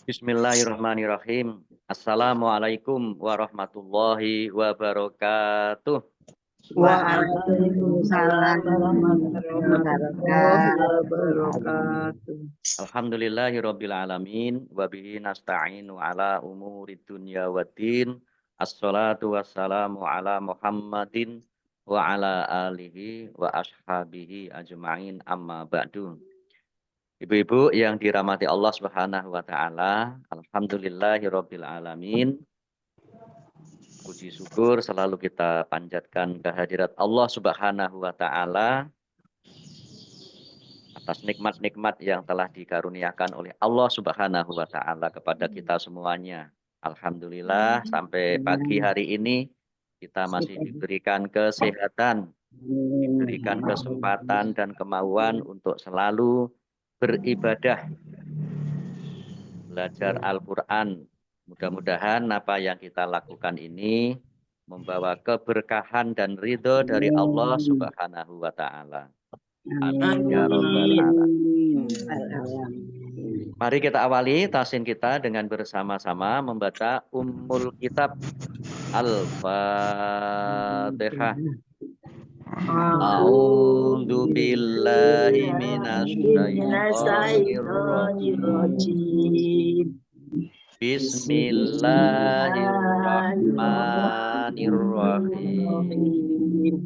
Bismillahirrahmanirrahim. Assalamualaikum warahmatullahi wabarakatuh. Waalaikumsalam warahmatullahi wabarakatuh. Alhamdulillahirabbil alamin wa bihi nasta'inu ala umurid dunya waddin. Assalatu wassalamu ala Muhammadin wa ala alihi wa ashabihi ajma'in amma ba'du. Ibu-ibu yang dirahmati Allah Subhanahu wa taala, alhamdulillahirabbil alamin. Puji syukur selalu kita panjatkan kehadirat Allah Subhanahu wa taala atas nikmat-nikmat yang telah dikaruniakan oleh Allah Subhanahu wa taala kepada kita semuanya. Alhamdulillah sampai pagi hari ini kita masih diberikan kesehatan, diberikan kesempatan dan kemauan untuk selalu beribadah, belajar Al-Qur'an. Mudah-mudahan apa yang kita lakukan ini membawa keberkahan dan ridho dari Allah Subhanahu wa taala. Amin ya rabbal alamin. Mari kita awali tasin kita dengan bersama-sama membaca Ummul Kitab Al-Fatihah. A'udzu billahi minasyaitonir rajim. Bismillahirrahmanirrahim.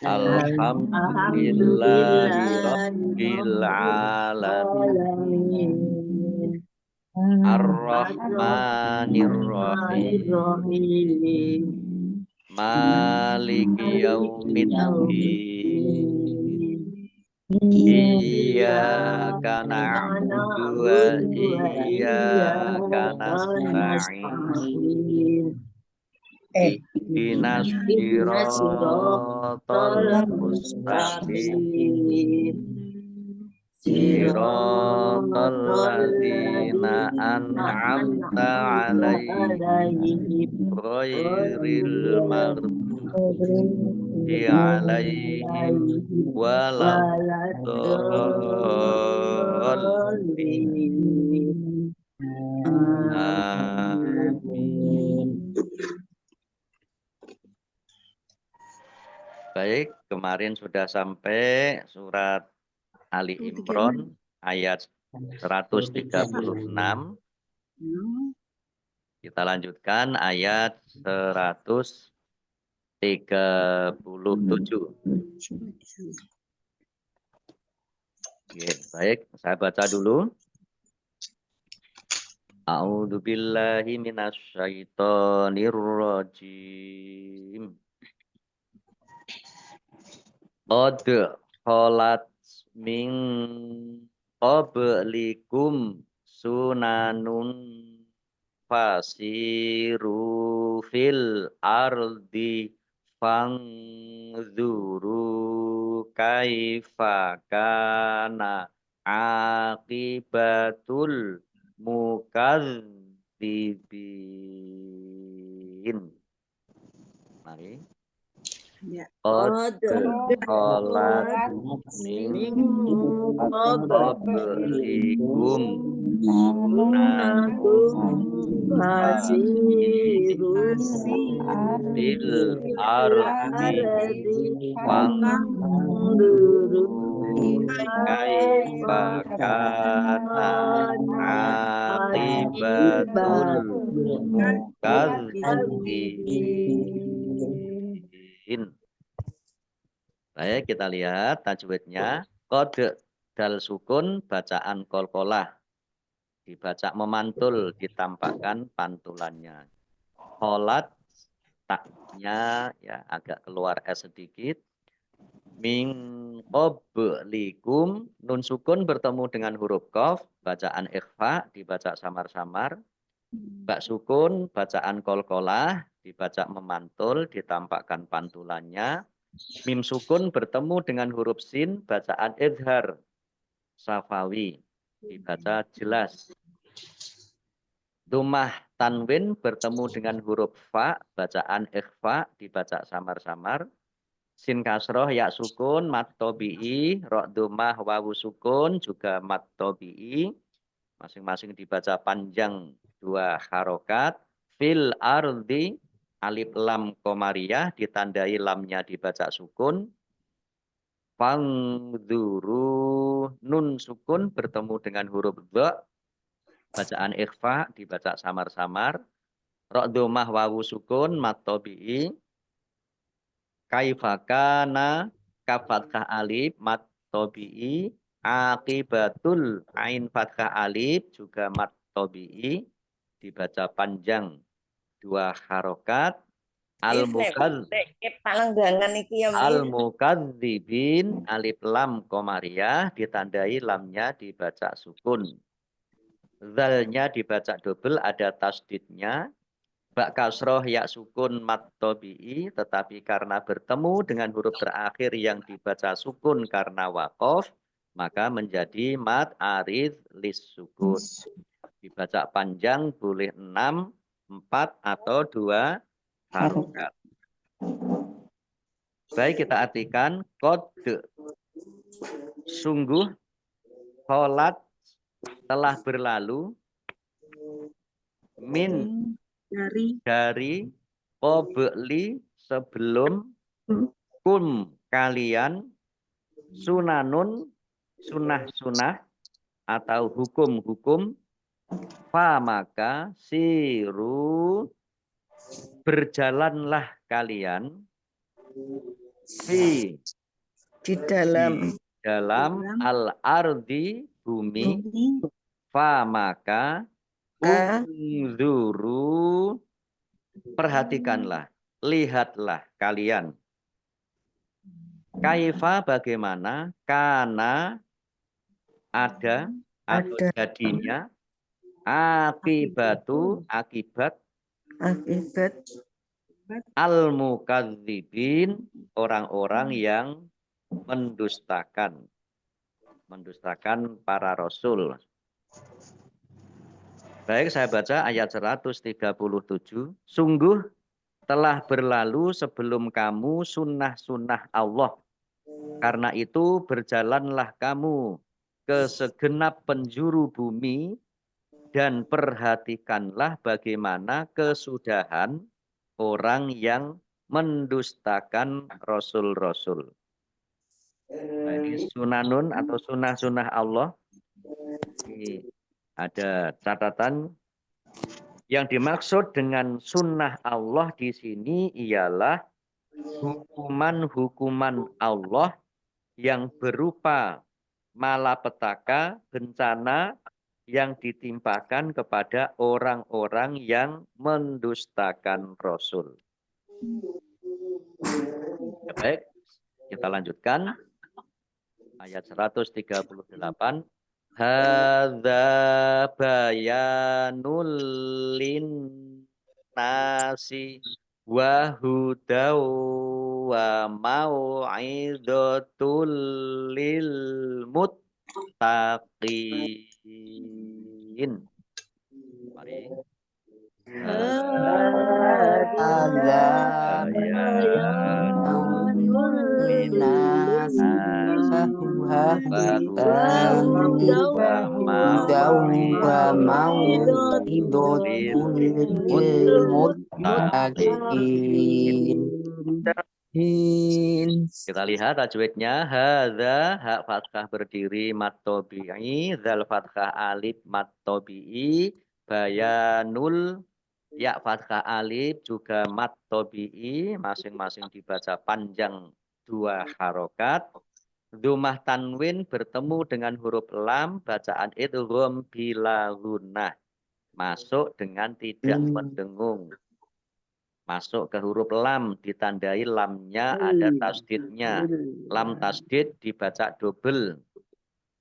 Alhamdulillahi rabbil alamin. Ar-Rahmanir Rahim. Maliki yaumiddin. Iyyaka na'budu wa iyyaka nasta'in. Ihdinas siratal mustaqim. Siratal ladzina an'amta 'alaihim ghairil maghdubi 'alaihim waladdallin. Amin. Baik, kemarin sudah sampai surat Ali Imran ayat 136. Kita lanjutkan ayat 137. Oke, baik, saya baca dulu. A'udzu billahi minasyaitonir rajim. Qad khalat min qablikum sunanun fasiru fil ardi fangzuru kaifa kana aqibatul mukadzibin. Mari. Qad khalat min qablikum fasiru fil ardi fanzuru kaifa kana aqibatul mukadzibin. Baik, kita lihat tajwidnya. Qad dal sukun bacaan qalqalah. Dibaca memantul, ditampakkan pantulannya. Kholat taknya ya agak keluar S sedikit. Min qablikum nun sukun bertemu dengan huruf qaf, bacaan ikhfa dibaca samar-samar. Bak sukun bacaan qalqalah dibaca memantul, ditampakkan pantulannya. Mim sukun bertemu dengan huruf sin, bacaan idhar safawi dibaca jelas. Dumah tanwin bertemu dengan huruf fa, bacaan ikhfa dibaca samar-samar. Sin kasroh ya sukun mat tobi'i, ro dumah wawu sukun juga mat tobi'i. masing-masing dibaca panjang 2 harokat. Fil ardi, alif lam komariah ditandai lamnya dibaca sukun. Fangduru, nun sukun bertemu dengan huruf dha, bacaan ikhfa dibaca samar-samar. Ra dhammah wawu sukun mat tabi'i. Kaifakana kaf fathah alif mat tabi'i. Akibatul ain fathah alif juga mat tabi'i dibaca panjang 2 harokat. Al-mukadzibin alif lam komariah ditandai lamnya dibaca sukun. Zalnya dibaca double ada tasdidnya. Bak kasroh ya sukun mat tabi'i, tetapi karena bertemu dengan huruf terakhir yang dibaca sukun karena waqaf, maka menjadi mat arid lis sukun. Dibaca panjang boleh 6, 4 atau 2 harokat. Baik, kita artikan kode. Sungguh kholat telah berlalu min dari qobli sebelum kum kalian sunanun sunah-sunah atau hukum-hukum fa maka siru berjalanlah kalian di dalam al-ardi bumi fa maka unzuru perhatikanlah, lihatlah kalian. Kaifa bagaimana, kana ada atau jadinya, akibatu akibat al-mukadzibin orang-orang yang mendustakan para rasul. Baik, saya baca ayat 137. Sungguh telah berlalu sebelum kamu sunnah-sunnah Allah. Karena itu berjalanlah kamu ke segenap penjuru bumi dan perhatikanlah bagaimana kesudahan orang yang mendustakan rasul-rasul. Nah, ini sunanun atau sunnah-sunnah Allah. Ini ada catatan. Yang dimaksud dengan sunnah Allah di sini ialah hukuman-hukuman Allah yang berupa malapetaka, bencana yang ditimpakan kepada orang-orang yang mendustakan Rasul. Ya, baik, kita lanjutkan. Ayat 138. Hadza bayanul linnasi wa hudaw wa mau'izatul lil muttaqin. Mari. Hadza bayanul linnasi Kita lihat tajwidnya. Hadza hak fathah berdiri mat tabi'i, zal fathah alif mat tabi'i, bayanul ya fathah alif juga mat tabi'i, masing-masing dibaca panjang 2 harokat. Dhammah tanwin bertemu dengan huruf lam, bacaan idgham bila gunnah. Masuk dengan tidak mendengung. Masuk ke huruf lam, ditandai lamnya ada tasdidnya. Lam tasdid dibaca double.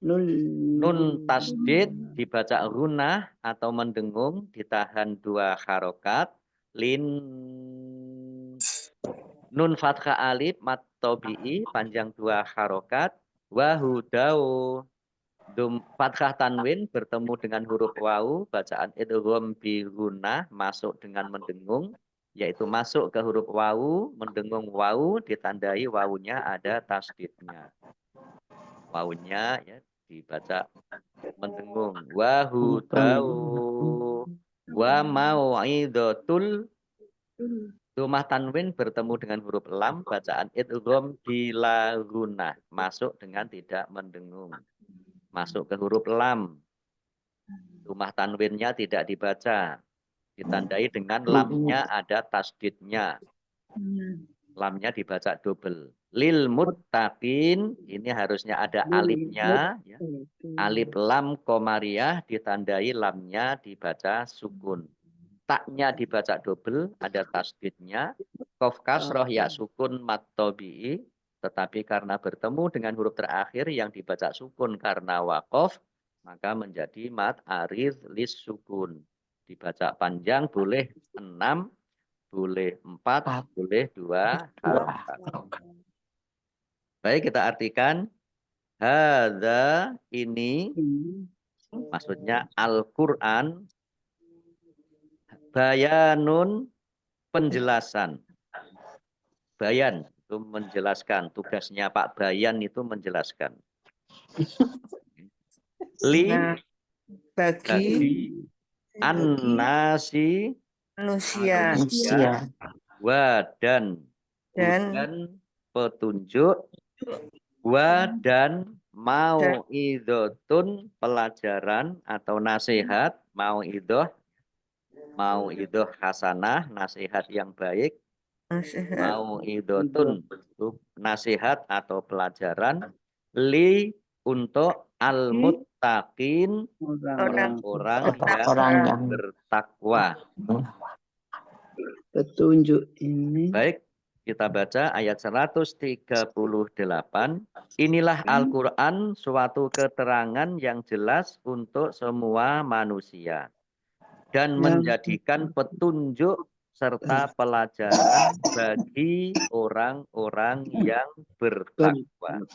Nun tasdid dibaca gunnah atau mendengung, ditahan 2 harokat. Nun fathah alif mat tabi'i panjang 2 harokat. Wahudau fathah tanwin bertemu dengan huruf wawu, bacaan idgham bi gunnah masuk dengan mendengung, yaitu masuk ke huruf wawu, mendengung wawu, ditandai wawunya ada tasdidnya. Wawunya ya dibaca mendengung. Wa hudau wa mau'idatul. Rumah tanwin bertemu dengan huruf lam, bacaan idgham di lagunah, masuk dengan tidak mendengung. Masuk ke huruf lam. Rumah tanwinnya tidak dibaca. Ditandai dengan lamnya ada tasdidnya. Lamnya dibaca double. Lil muttaqin, ini harusnya ada alifnya. Ya. Alif lam komariah ditandai lamnya dibaca sukun. Taknya dibaca double, ada tasdidnya. Qaf kasroh ya sukun mat tobi'i. Tetapi karena bertemu dengan huruf terakhir yang dibaca sukun karena waqaf, maka menjadi mat arid lis sukun. Dibaca panjang boleh 6, boleh 4, boleh 2 harokat. Baik, kita artikan. Hadza ini, maksudnya Al-Quran, bayanun penjelasan. Bayan itu menjelaskan. Tugasnya Pak Bayan itu menjelaskan. Li bagi an-nasi manusia wa dan petunjuk wa dan mau'idhatun pelajaran atau nasihat. Mau'idhah hasanah, nasihat yang baik. Mau'idhatun nasihat atau pelajaran li untuk al-muttaqin orang-orang yang bertakwa. Petunjuk ini. Baik, kita baca ayat 138. Inilah Al-Quran, suatu keterangan yang jelas untuk semua manusia. Dan menjadikan petunjuk serta pelajaran bagi orang-orang yang bertakwa.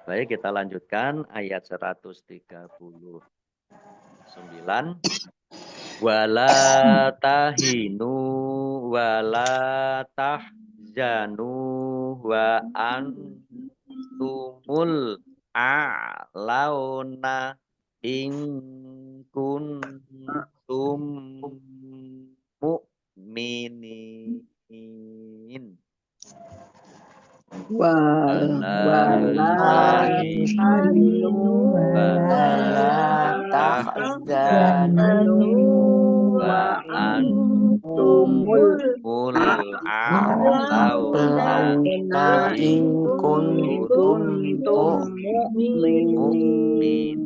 Baik, kita lanjutkan ayat 139. Wala tahinu wala tahzanu wa antumul a'launa in kuntum mu'minin. Wala tahinu wala tahzanu wa antumul a'launa in kuntum mu'minin.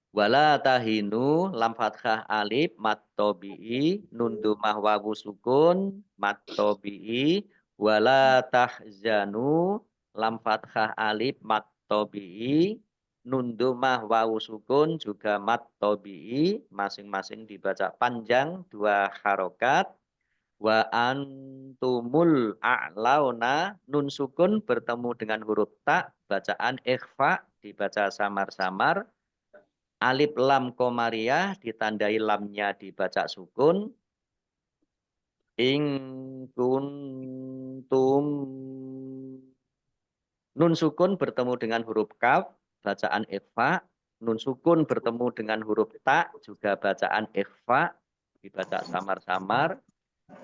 Wala tahinu lam fathah alif mat tobi'i nun dumah wawu sukun mat tobi'i. Wala tahzanu lam fathah alif mat tobi'i nun dumah wawu sukun juga mat tobi'i, masing-masing dibaca panjang 2 harokat. Wa antumul a'launa nun sukun bertemu dengan huruf ta, bacaan ikhfa dibaca samar-samar. Alif lam komariah ditandai lamnya dibaca sukun. In kuntum. Nun sukun bertemu dengan huruf kaf, bacaan ikhfa. Nun sukun bertemu dengan huruf ta, juga bacaan ikhfa, dibaca samar-samar.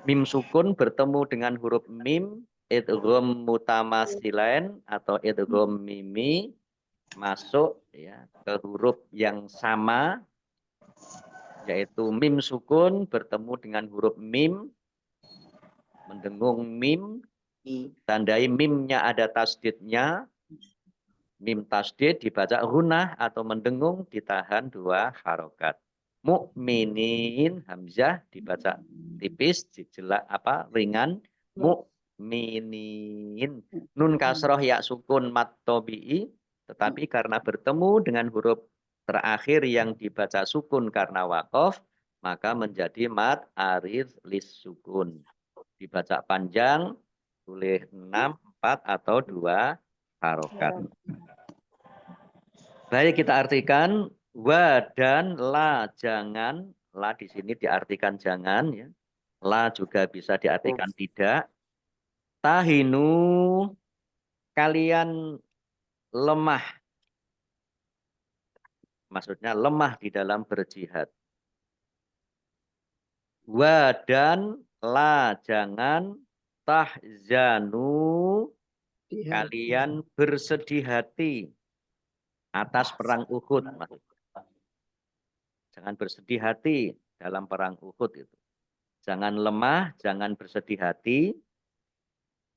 Mim sukun bertemu dengan huruf mim, idgham mutamasilain atau idgham mimi, masuk ya ke huruf yang sama, yaitu mim sukun bertemu dengan huruf mim, mendengung mim, tandai mimnya ada tasdidnya. Mim tasdid dibaca gunah atau mendengung ditahan 2 harokat. Mu'minin hamzah dibaca tipis, jelas ringan. Mu'minin. Nun kasroh ya sukun mat tobi'i, tetapi karena bertemu dengan huruf terakhir yang dibaca sukun karena waqaf, maka menjadi mat arid lis sukun. Dibaca panjang, boleh 6, 4 atau 2 harokat. Baik, kita artikan wa dan la jangan. La di sini diartikan jangan ya. La juga bisa diartikan tidak. Tahinu, kalian lemah. Maksudnya lemah di dalam berjihad. Wa dan la jangan tahzanu kalian bersedih hati atas perang Uhud. Jangan bersedih hati dalam perang Uhud itu. Jangan lemah, jangan bersedih hati,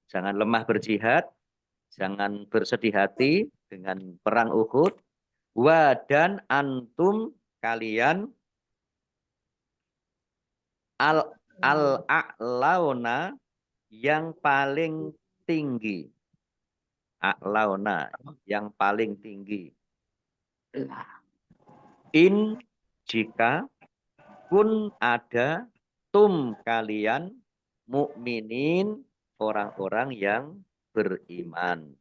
jangan lemah berjihad, jangan bersedih hati dengan perang Uhud. Wa dan antum kalian al-a'launa yang paling tinggi. A'launa yang paling tinggi. In jika pun ada kalian mukminin orang-orang yang beriman.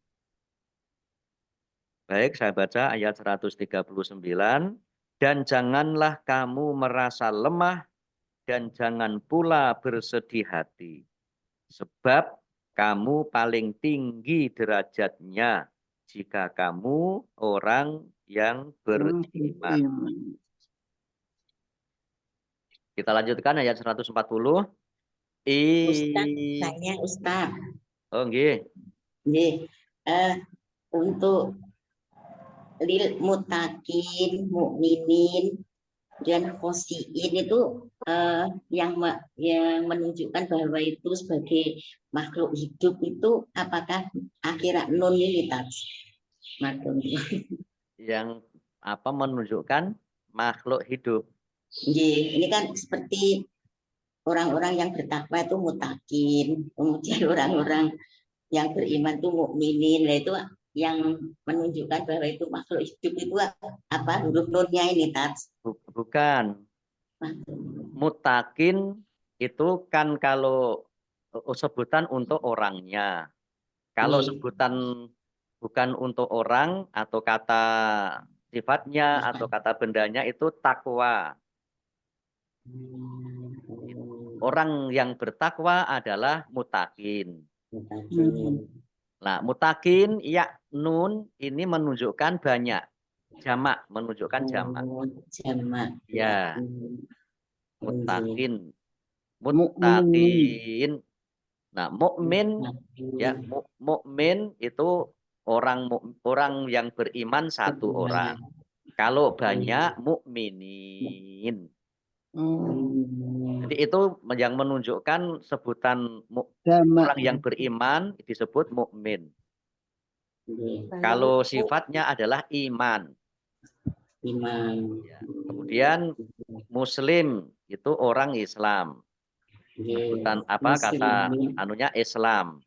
Baik, saya baca ayat 139. Dan janganlah kamu merasa lemah dan jangan pula bersedih hati. Sebab kamu paling tinggi derajatnya jika kamu orang yang beriman. Kita lanjutkan ayat 140. Ustaz. Oh, nggih. Nggih. Untuk lil mutakin, mukminin dan khosiin itu yang menunjukkan bahwa itu sebagai makhluk hidup itu apakah akhirat nun ini yang apa menunjukkan makhluk hidup. Ini kan seperti orang-orang yang bertakwa itu mutakin, kemudian orang-orang yang beriman itu mukminin. Nah, itu yang menunjukkan bahwa itu makhluk hidup itu apa huruf nunnya ini Tats? Bukan. Mutakin itu kan kalau sebutan untuk orangnya. Kalau sebutan bukan untuk orang atau kata sifatnya atau kata bendanya itu takwa. Orang yang bertakwa adalah mutakin. Nah, mutakin ya nun ini menunjukkan banyak. Jamak menunjukkan jamak. Jamak. Ya. Mutakin. Mutakin. Nah, mukmin ya, mukmin itu orang yang beriman satu orang. Kalau banyak mukminin. Jadi itu yang menunjukkan sebutan orang yang beriman disebut mukmin. Kalau sifatnya adalah iman. Ya. Kemudian muslim itu orang Islam. Sebutan apa kata anunya Islam.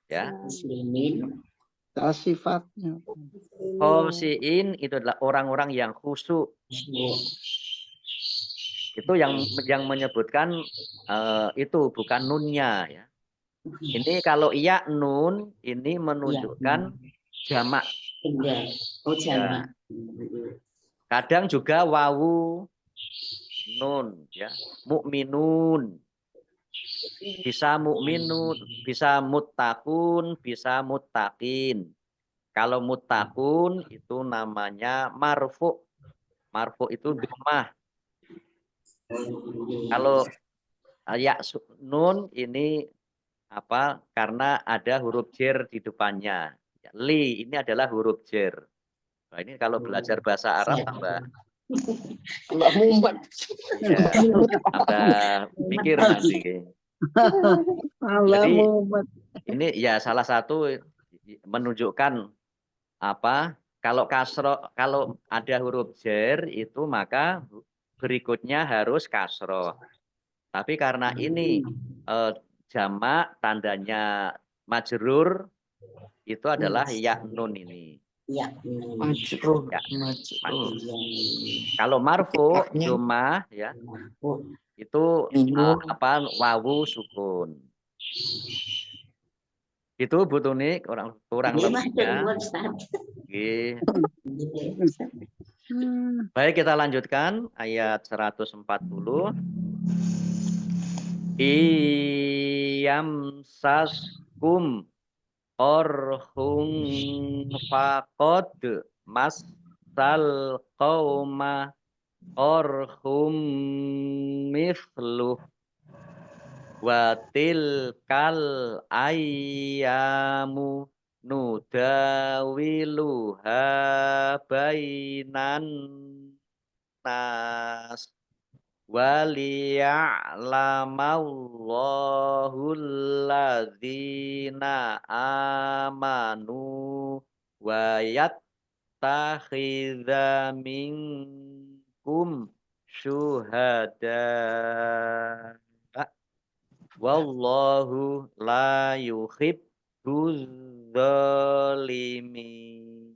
Ya. Muslimin. Sifatnya. Khosiin itu adalah orang-orang yang khusyuk. Itu yang menyebutkan itu bukan nunnya ya. Ini kalau iya nun ini menunjukkan jamak. Oh, jamak. Kadang juga wawu nun ya. Mukminun. Bisa mukminun, bisa muttaqun, bisa muttaqin. Kalau muttaqun itu namanya marfu. Marfu itu dhammah. Kalau ya nun ini apa? Karena ada huruf jer di depannya. Li ini adalah huruf jer. Nah, ini kalau belajar bahasa Arab tambah ya, tambah pikir nanti. Jadi ini ya salah satu menunjukkan apa? Kalau kasro, kalau ada huruf jer itu maka berikutnya harus kasro. Tapi karena ini jamak tandanya majrur itu adalah ya nun ini. Ya. Majrur. Ya. Kalau marfu cuma ya itu apa wawu sukun. Itu Bu Tuni kurang lebihnya. Baik, kita lanjutkan ayat 140. Iyamsaskum Qorhum faqad masal qauma qorhum mithluh wa tilkal ayyamu nudawiluha bainan nas waliya'lamallahu alladzina amanu wa yattakhidha minkum syuhada wallahu la yuhibbuz zalimin.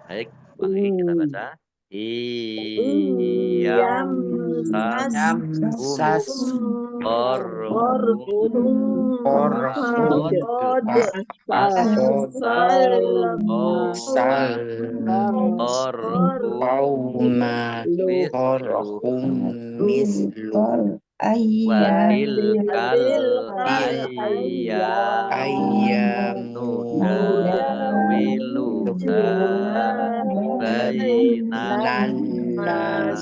Baik, mari kita baca. Iyam saskum Watilkal ayyamu nudawiluha bainan nas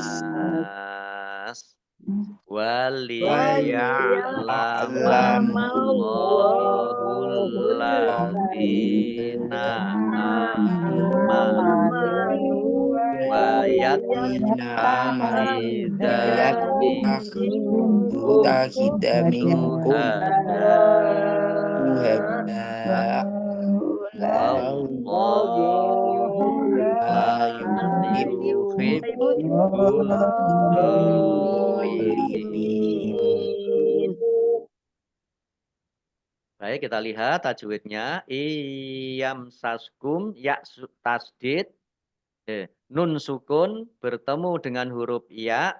waliya'lamallahu alladzina amanu wa yattakhidha minkum wallahu la yuhibbuz zalimin. Baik, kita lihat tajwidnya. Iyam saskum ya tasdid. Nun sukun bertemu dengan huruf ya,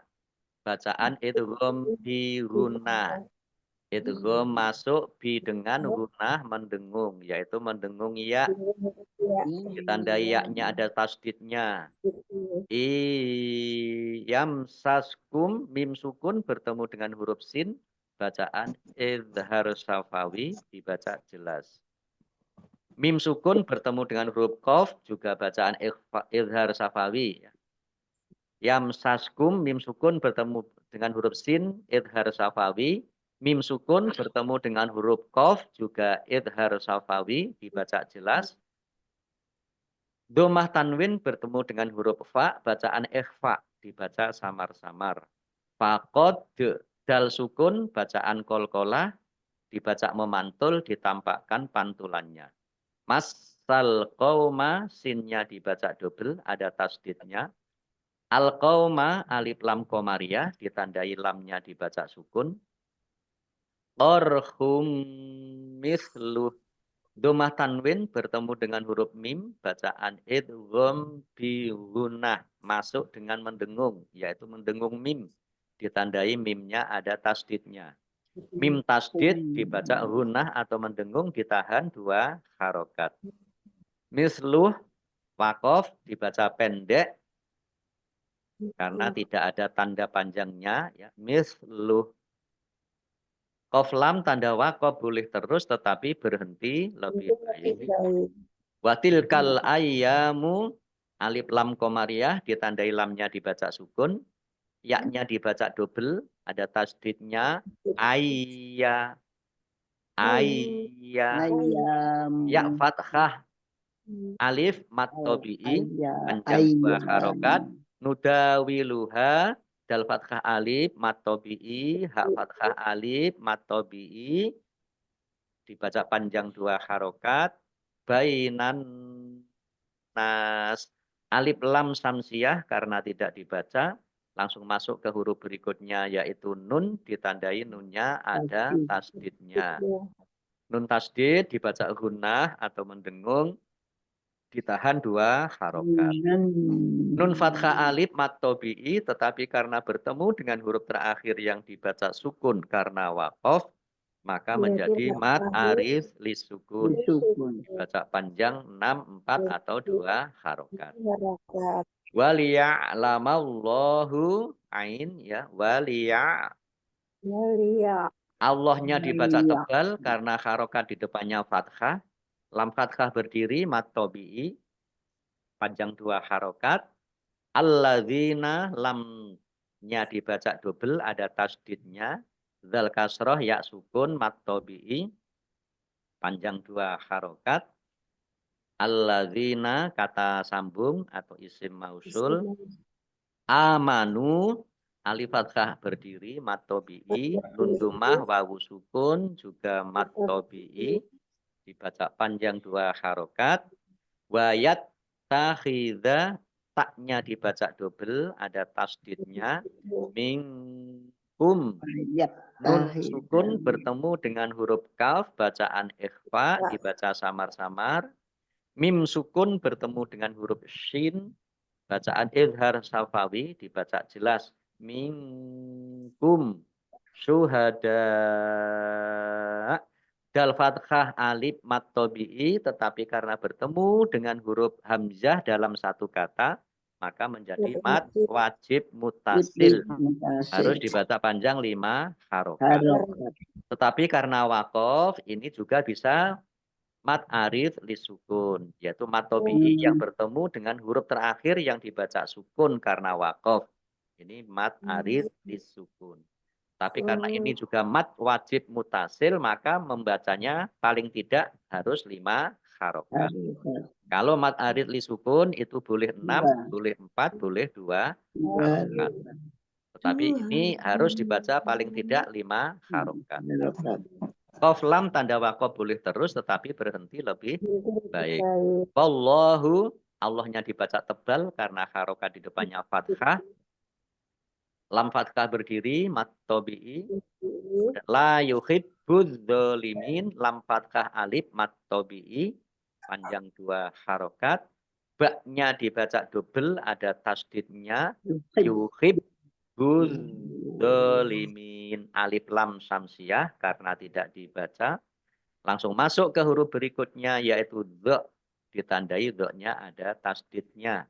bacaan idgham bi gunnah. Idgham masuk bi dengan gunnah mendengung, yaitu mendengung ya. Ditandai ya-nya ada tasdidnya. Iyam saskum mim sukun bertemu dengan huruf sin, bacaan idhar syafawi, dibaca jelas. Mim sukun bertemu dengan huruf qaf, juga bacaan idhar syafawi. Yam saskum mim sukun bertemu dengan huruf sin, idhar syafawi. Mim sukun bertemu dengan huruf qaf, juga idhar syafawi, dibaca jelas. Domah tanwin bertemu dengan huruf fa, bacaan ikhfa, dibaca samar-samar. Faqad dal sukun, bacaan qalqalah, dibaca memantul, ditampakkan pantulannya. Masal qauma, sinnya dibaca double, ada tasdidnya. Al qauma, alif lam qamariyah, ditandai lamnya dibaca sukun. Qorhum misluh. Domah tanwin bertemu dengan huruf mim, bacaan idgham bi gunnah, masuk dengan mendengung, yaitu mendengung mim. Ditandai mimnya ada tasdidnya. Mim tasdid dibaca gunnah atau mendengung, ditahan 2 harokat. Misluh waqaf dibaca pendek karena tidak ada tanda panjangnya, ya. Misluh. Qaf lam tanda waqaf boleh terus tetapi berhenti lebih baik. Watilkal ayyamu, alif lam qamariyah, ditandai lamnya dibaca sukun, ya-nya dibaca double, ada tasdidnya. Ayya, ya fathah, alif mat tabi'i, panjang 2 harokat, nudawiluha, dal fathah alif mat tabi'i, ha fathah alif mat tabi'i, dibaca panjang 2 harokat, bainan nas. Alif lam samsiyah karena tidak dibaca, langsung masuk ke huruf berikutnya yaitu nun, ditandai nunnya ada tasdidnya. Nun tasdid dibaca gunnah atau mendengung, ditahan 2 harokat. Nun fathah alif mat tabi'i, tetapi karena bertemu dengan huruf terakhir yang dibaca sukun karena waqaf, maka menjadi mat arif lis sukun. Dibaca panjang 6, 4 atau 2 harokat. Waliya'lamallahu ain, ya, waliya Allahnya dibaca Iya. tebal karena harokat di depannya fathah. Lam fathah berdiri, mat tobi'i, panjang 2 harokat. Alladzina lamnya dibaca double, ada tasdidnya. Zal kasroh, ya sukun, mat tobi'i, panjang 2 harokat. Alladzina, kata sambung atau isim mausul. Amanu, alif fathah berdiri, mat tobi'i, nun dumah, wawu sukun, juga mat tobi'i, dibaca panjang 2 harokat. Wayat takhidha, taknya dibaca double, ada tasdidnya. Minkum, Ayat nun tahid. sukun bertemu dengan huruf kaf, bacaan ikhfa, dibaca samar-samar. Mim sukun bertemu dengan huruf shin, bacaan izhar safawi, dibaca jelas. Minkum syuhada. Dal fathah alif mat tobi'i, tetapi karena bertemu dengan huruf hamzah dalam satu kata, maka menjadi mat wajib mutasil. Harus dibaca panjang 5 harokat. Harokat. Tetapi karena wakof, ini juga bisa mat arif lisukun, yaitu mat tobi'i yang bertemu dengan huruf terakhir yang dibaca sukun karena wakof. Ini mat arif lisukun. Tapi karena ini juga mat wajib mutasil, maka membacanya paling tidak harus 5 harokat. Kalau mat arif lisukun itu boleh 6, boleh 4, boleh 2 harokat. Tetapi ini harus dibaca paling tidak 5 harokat. Qaf lam tanda wakof boleh terus, tetapi berhenti lebih baik. Wallahu, Allahnya dibaca tebal karena harokat di depannya fathah. Lam fathah berdiri, mat tobi'i. La yuhibbudz dzalimin, lam fathah alif, mat tobi'i. Panjang 2 harokat. Baknya dibaca double, ada tasdidnya. Yuhibbudz dzalimin, alif lam samsiyah karena tidak dibaca. Langsung masuk ke huruf berikutnya, yaitu dha. Ditandai dha-nya ada tasdidnya.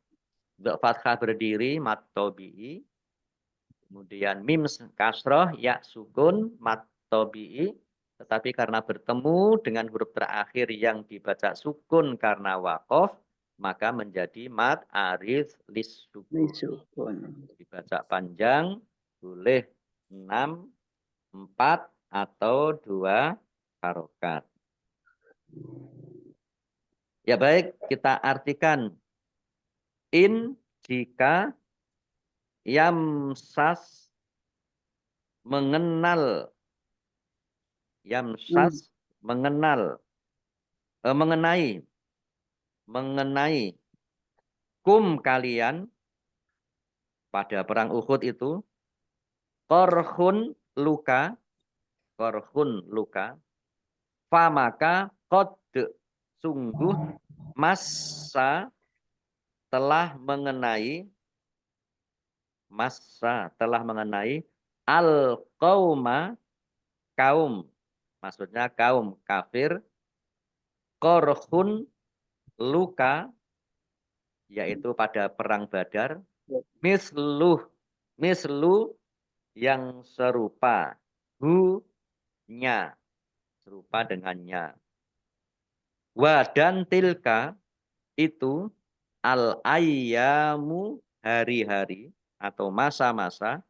Dha fathah berdiri, mat tobi'i. Kemudian mim kasroh, ya sukun, mat tobi'i. Tetapi karena bertemu dengan huruf terakhir yang dibaca sukun karena wakof, maka menjadi mat arif lis sukun. Dibaca panjang, boleh 6, 4, atau 2 harokat. Ya baik, kita artikan. In, jika, yamsas, mengenal, yamsas, mengenal, mengenai, kum kalian, pada perang Uhud itu, korhun luka, fa maka qad, sungguh, masa telah mengenai, al-qauma, kaum, maksudnya kaum kafir, korhun luka, yaitu pada perang Badar, mislu yang serupa, nya serupa dengannya. Wa dan tilka itu al-ayyamu, hari-hari atau masa-masa,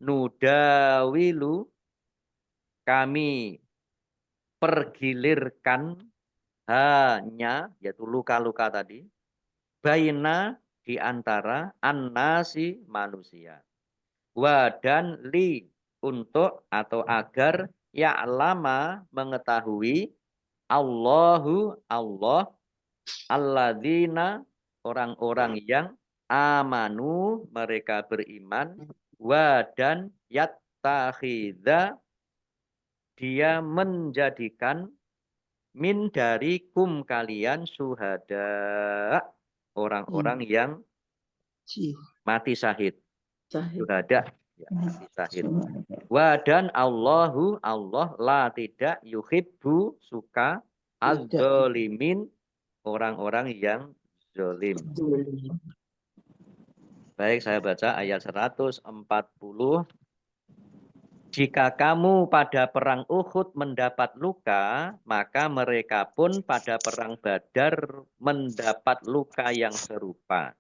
nudawilu, kami pergilirkan, hanya, yaitu luka-luka tadi, baina, di antara, annasi, manusia. Wa dan li, untuk atau agar, ya'lama, mengetahui, Allahu, Allah, alladzina, orang-orang yang amanu, mereka beriman, wa dan yattakhidha, dia menjadikan, min dari kum kalian, syuhada, orang-orang yang mati syahid. Syuhada, ya, mati syahid. Wa dan Allahu, Allah, la tidak, yuhibbu, suka, az-zalimin, orang-orang yang zalim. Baik, saya baca ayat 140. Jika kamu pada perang Uhud mendapat luka, maka mereka pun pada perang Badar mendapat luka yang serupa.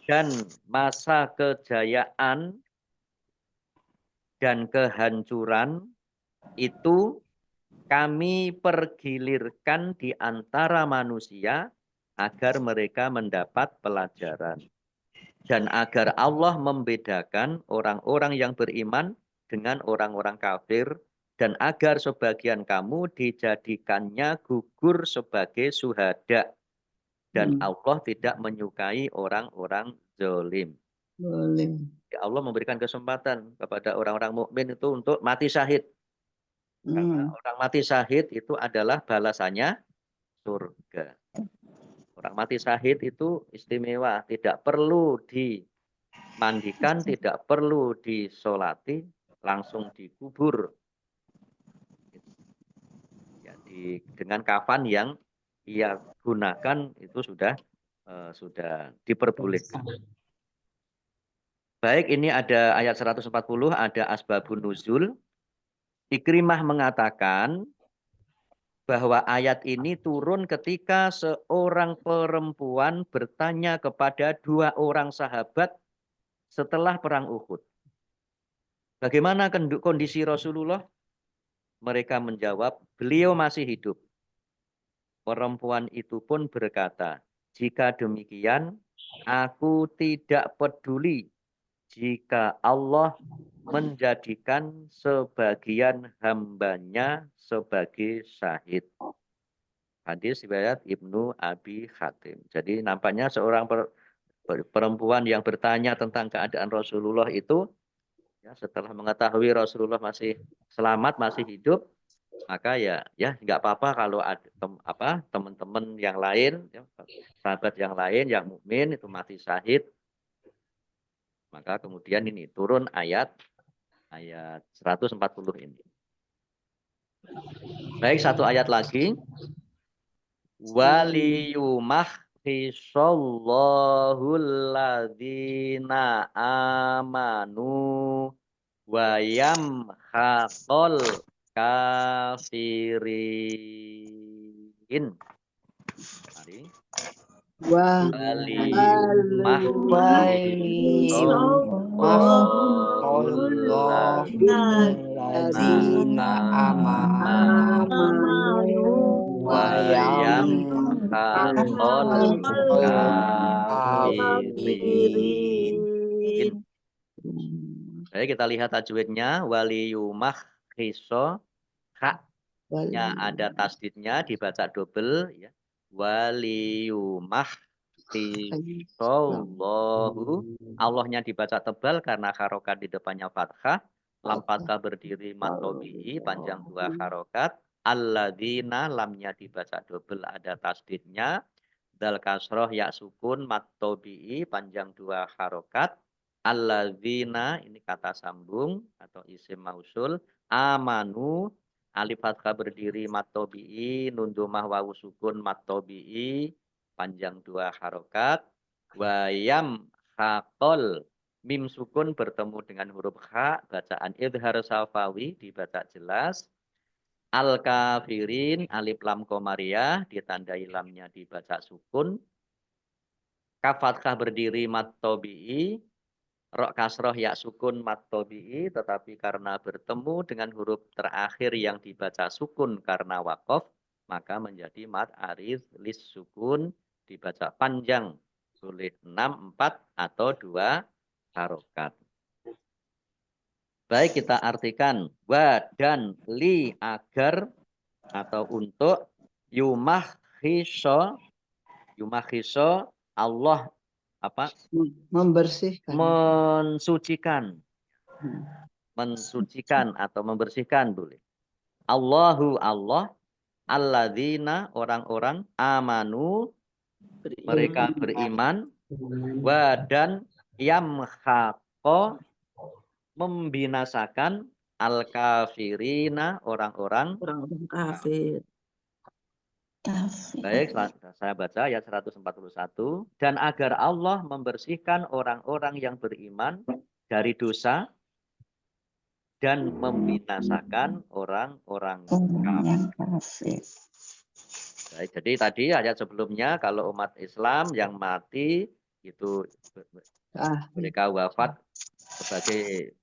Dan masa kejayaan dan kehancuran itu kami pergilirkan di antara manusia agar mereka mendapat pelajaran. Dan agar Allah membedakan orang-orang yang beriman dengan orang-orang kafir, dan agar sebagian kamu dijadikannya gugur sebagai syuhada, dan Allah tidak menyukai orang-orang zalim. Boleh. Allah memberikan kesempatan kepada orang-orang mukmin itu untuk mati syahid. Karena orang mati syahid itu adalah balasannya surga. Orang mati syahid itu istimewa, tidak perlu dimandikan, tidak perlu disolati, langsung dikubur. Ya, dengan kafan yang ia gunakan itu sudah diperbolehkan. Baik, ini ada ayat 140, ada asbabun nuzul. Ikrimah mengatakan bahwa ayat ini turun ketika seorang perempuan bertanya kepada dua orang sahabat setelah perang Uhud. Bagaimana kondisi Rasulullah? Mereka menjawab, beliau masih hidup. Perempuan itu pun berkata, jika demikian, aku tidak peduli jika Allah menjadikan sebagian hambanya sebagai syahid. Hadis riwayat Ibnu Abi Hatim. Jadi nampaknya seorang perempuan yang bertanya tentang keadaan Rasulullah itu, ya, setelah mengetahui Rasulullah masih selamat, masih hidup, maka ya nggak apa-apa kalau ada teman-teman yang lain, ya, sahabat yang lain yang mukmin itu mati syahid. Maka kemudian ini turun ayat 140 ini. Baik, satu ayat lagi. Waliyumahhisallahu alladzina amanu wa yamhaqal kafirin. Mari. Alladzina amanu wa yamhaqal kafirin. Baik, kita lihat tajwidnya. Waliyumahhiso, haknya ada tasdidnya, dibaca double, ya. Waliyumahhisallahu, Allahnya dibaca tebal karena harokat di depannya fathah. Lam fathah berdiri matobi'i, panjang 2 harokat. Alladzina, lamnya dibaca double, ada tasdidnya. Dal kasroh ya sukun matobi'i, panjang 2 harokat. Alladzina, ini kata sambung atau isim mausul. Amanu, alif fathah berdiri matobi'i, nun domah wawu sukun matobi'i, panjang 2 harokat. Wayam hakol, mim sukun bertemu dengan huruf kha, bacaan idhar safawi, dibaca jelas. Al kafirin, alif lam komariah, ditandai lamnya dibaca sukun. Kaf fathah berdiri matobi'i, rok kasroh ya sukun matobi'i, tetapi karena bertemu dengan huruf terakhir yang dibaca sukun karena wakof, maka menjadi mat arid lis sukun, dibaca panjang, boleh 6, 4, atau 2 harokat. Baik, kita artikan wa dan li agar atau untuk yumahhiso Allah membersihkan, mensucikan atau membersihkan boleh. Allahu Allah, alladzina orang-orang amanu mereka beriman, wa dan yamhaqo membinasakan al kafirina orang-orang kafir. Baik, saya baca ayat 141. Dan agar Allah membersihkan orang-orang yang beriman dari dosa dan membinasakan orang-orang Orang kafir. yang kafir. Baik, jadi tadi ayat sebelumnya kalau umat Islam yang mati itu mereka wafat sebagai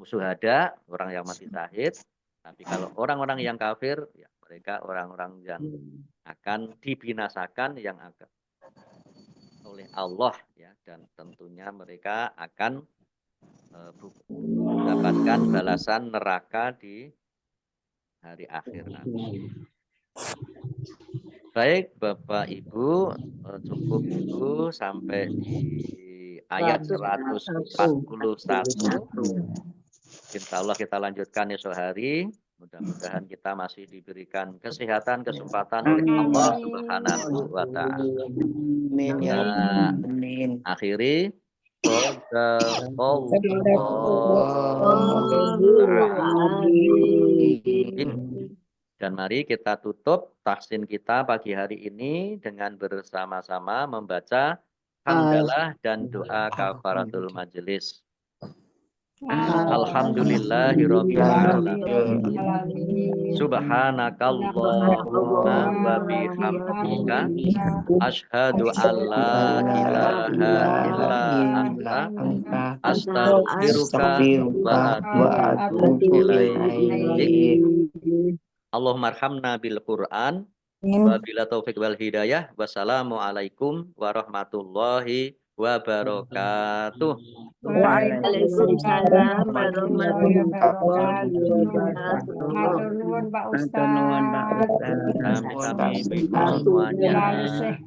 syuhada, orang yang mati syahid. Tapi kalau orang-orang yang kafir, ya mereka orang-orang yang akan dibinasakan yang akan oleh Allah, ya, dan tentunya mereka akan mendapatkan balasan neraka di hari akhir nanti. Baik Bapak Ibu, cukup dulu sampai di ayat 141. Insya Allah kita lanjutkan esok hari. Mudah-mudahan kita masih diberikan kesehatan, kesempatan oleh Allah Subhanahu wa Ta'ala. Amin ya amin. Akhiri. Dan mari kita tutup tahsin kita pagi hari ini dengan bersama-sama membaca hamdalah dan doa kafaratul majelis. Alhamdulillahirabbil alamin. Subhanakallahumma wa bihamdika asyhadu an la ilaha illa anta astaghfiruka wa atubu ilaik. Allahumma arhamna bil Qur'an wa bila taufiq wal hidayah. Wassalamualaikum warahmatullahi wabarakatuh. Waalaikumsalam warahmatullahi wabarakatuh. Matur nuwun Pak Ustaz. Kami semuanya. Selalu sehat.